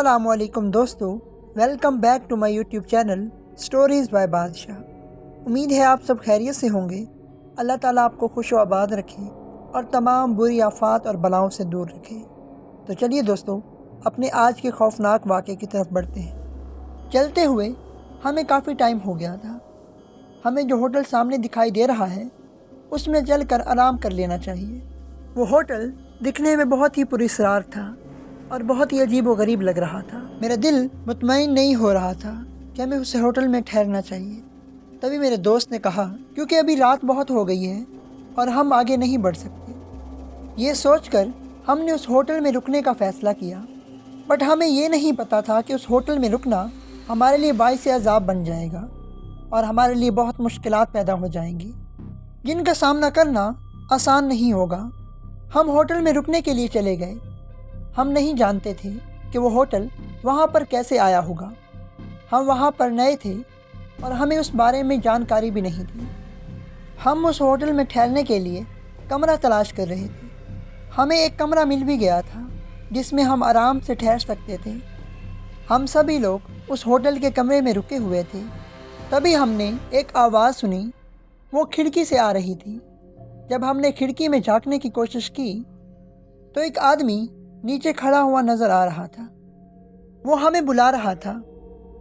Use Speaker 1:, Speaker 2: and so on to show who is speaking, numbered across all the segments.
Speaker 1: अस्सलाम वालेकुम दोस्तों, welcome back to my YouTube channel stories by Badshah. उम्मीद है आप सब खैरियत से होंगे। अल्लाह ताला आपको खुश व आबाद रखे और तमाम बुरी आफात और बलाओं से दूर रखे। तो चलिए दोस्तों, अपने आज के खौफनाक वाक़े की तरफ बढ़ते हैं। चलते हुए हमें काफ़ी टाइम हो गया था। हमें जो होटल सामने दिखाई दे रहा है उसमें चलकर आराम कर लेना चाहिए। वो होटल दिखने में बहुत ही पुरस्कार था और बहुत ही अजीब व गरीब लग रहा था। मेरा दिल मुतमईन नहीं हो रहा था कि हमें उस होटल में ठहरना चाहिए। तभी मेरे दोस्त ने कहा, क्योंकि अभी रात बहुत हो गई है और हम आगे नहीं बढ़ सकते। ये सोचकर हमने उस होटल में रुकने का फ़ैसला किया। बट हमें ये नहीं पता था कि उस होटल में रुकना हमारे लिए बाइस अज़ाब बन जाएगा और हमारे लिए बहुत मुश्किलात पैदा हो जाएंगी, जिनका सामना करना आसान नहीं होगा। हम होटल में रुकने के लिए चले गए। हम नहीं जानते थे कि वो होटल वहाँ पर कैसे आया होगा। हम वहाँ पर नए थे और हमें उस बारे में जानकारी भी नहीं थी। हम उस होटल में ठहरने के लिए कमरा तलाश कर रहे थे। हमें एक कमरा मिल भी गया था जिसमें हम आराम से ठहर सकते थे। हम सभी लोग उस होटल के कमरे में रुके हुए थे। तभी हमने एक आवाज़ सुनी। वो खिड़की से आ रही थी। जब हमने खिड़की में झांकने की कोशिश की तो एक आदमी नीचे खड़ा हुआ नज़र आ रहा था। वो हमें बुला रहा था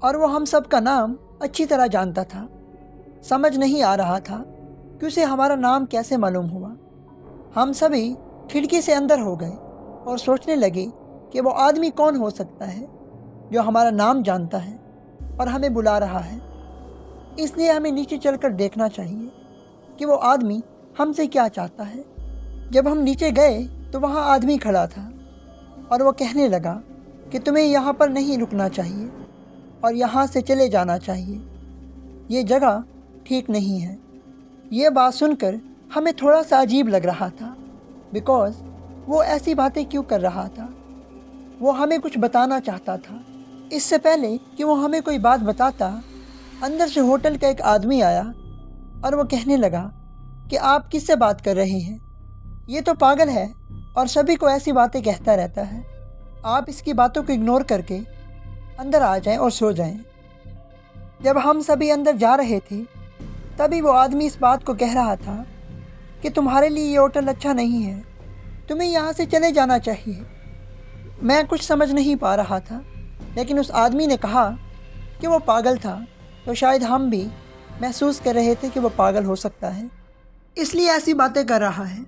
Speaker 1: और वो हम सब का नाम अच्छी तरह जानता था। समझ नहीं आ रहा था कि उसे हमारा नाम कैसे मालूम हुआ। हम सभी खिड़की से अंदर हो गए और सोचने लगे कि वो आदमी कौन हो सकता है जो हमारा नाम जानता है और हमें बुला रहा है। इसलिए हमें नीचे चलकर देखना चाहिए कि वो आदमी हमसे क्या चाहता है। जब हम नीचे गए तो वहाँ आदमी खड़ा था और वो कहने लगा कि तुम्हें यहाँ पर नहीं रुकना चाहिए और यहाँ से चले जाना चाहिए। ये जगह ठीक नहीं है। ये बात सुनकर हमें थोड़ा सा अजीब लग रहा था, बिकॉज़ वो ऐसी बातें क्यों कर रहा था। वो हमें कुछ बताना चाहता था। इससे पहले कि वो हमें कोई बात बताता, अंदर से होटल का एक आदमी आया और वो कहने लगा कि आप किससे बात कर रहे हैं? ये तो पागल है और सभी को ऐसी बातें कहता रहता है। आप इसकी बातों को इग्नोर करके अंदर आ जाएं और सो जाएं। जब हम सभी अंदर जा रहे थे तभी वो आदमी इस बात को कह रहा था कि तुम्हारे लिए ये होटल अच्छा नहीं है, तुम्हें यहाँ से चले जाना चाहिए। मैं कुछ समझ नहीं पा रहा था, लेकिन उस आदमी ने कहा कि वो पागल था, तो शायद हम भी महसूस कर रहे थे कि वो पागल हो सकता है, इसलिए ऐसी बातें कर रहा है।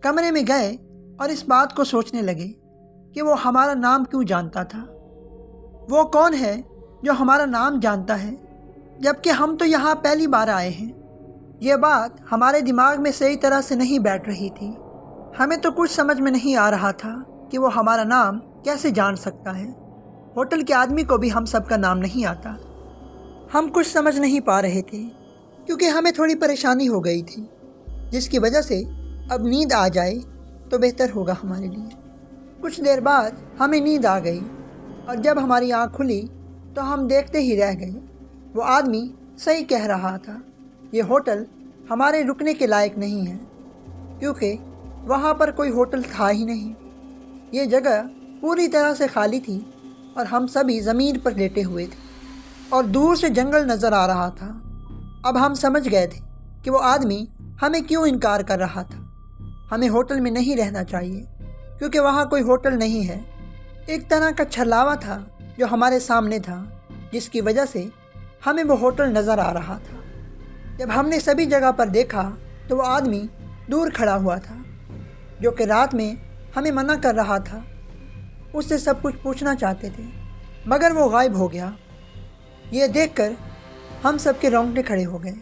Speaker 1: कमरे में गए और इस बात को सोचने लगे कि वो हमारा नाम क्यों जानता था। वो कौन है जो हमारा नाम जानता है जबकि हम तो यहाँ पहली बार आए हैं। ये बात हमारे दिमाग में सही तरह से नहीं बैठ रही थी। हमें तो कुछ समझ में नहीं आ रहा था कि वो हमारा नाम कैसे जान सकता है। होटल के आदमी को भी हम सब का नाम नहीं आता। हम कुछ समझ नहीं पा रहे थे क्योंकि हमें थोड़ी परेशानी हो गई थी, जिसकी वजह से अब नींद आ जाए तो बेहतर होगा हमारे लिए। कुछ देर बाद हमें नींद आ गई और जब हमारी आँख खुली तो हम देखते ही रह गए। वो आदमी सही कह रहा था। ये होटल हमारे रुकने के लायक नहीं है, क्योंकि वहाँ पर कोई होटल था ही नहीं। ये जगह पूरी तरह से खाली थी और हम सभी ज़मीन पर लेटे हुए थे और दूर से जंगल नज़र आ रहा था। अब हम समझ गए थे कि वो आदमी हमें क्यों इनकार कर रहा था। हमें होटल में नहीं रहना चाहिए क्योंकि वहाँ कोई होटल नहीं है। एक तरह का छलावा था जो हमारे सामने था, जिसकी वजह से हमें वो होटल नज़र आ रहा था। जब हमने सभी जगह पर देखा तो वो आदमी दूर खड़ा हुआ था, जो कि रात में हमें मना कर रहा था। उससे सब कुछ पूछना चाहते थे, मगर वो गायब हो गया। ये देखकर हम सब के रोंगटे खड़े हो गए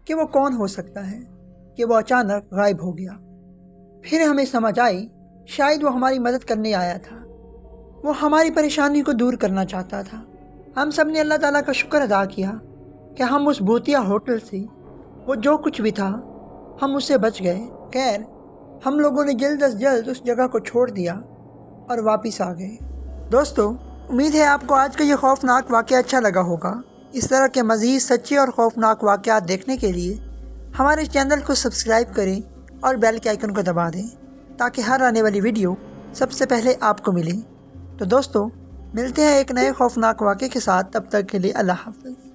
Speaker 1: कि वो कौन हो सकता है कि वो अचानक गायब हो गया। फिर हमें समझ आई, शायद वो हमारी मदद करने आया था। वो हमारी परेशानी को दूर करना चाहता था। हम सब ने अल्लाह ताला का शुक्र अदा किया कि हम उस भूतिया होटल से, वो जो कुछ भी था, हम उससे बच गए। खैर, हम लोगों ने जल्द अज जल्द उस जगह को छोड़ दिया और वापस आ गए। दोस्तों, उम्मीद है आपको आज का ये खौफनाक वाक़या अच्छा लगा होगा। इस तरह के मज़ीद सच्चे और खौफनाक वाक़यात देखने के लिए हमारे चैनल को सब्सक्राइब करें और बेल के आइकन को दबा दें ताकि हर आने वाली वीडियो सबसे पहले आपको मिले। तो दोस्तों, ملتے ہیں ایک نئے خوفناک واقعے کے ساتھ، تب تک کے لیے اللہ حافظ۔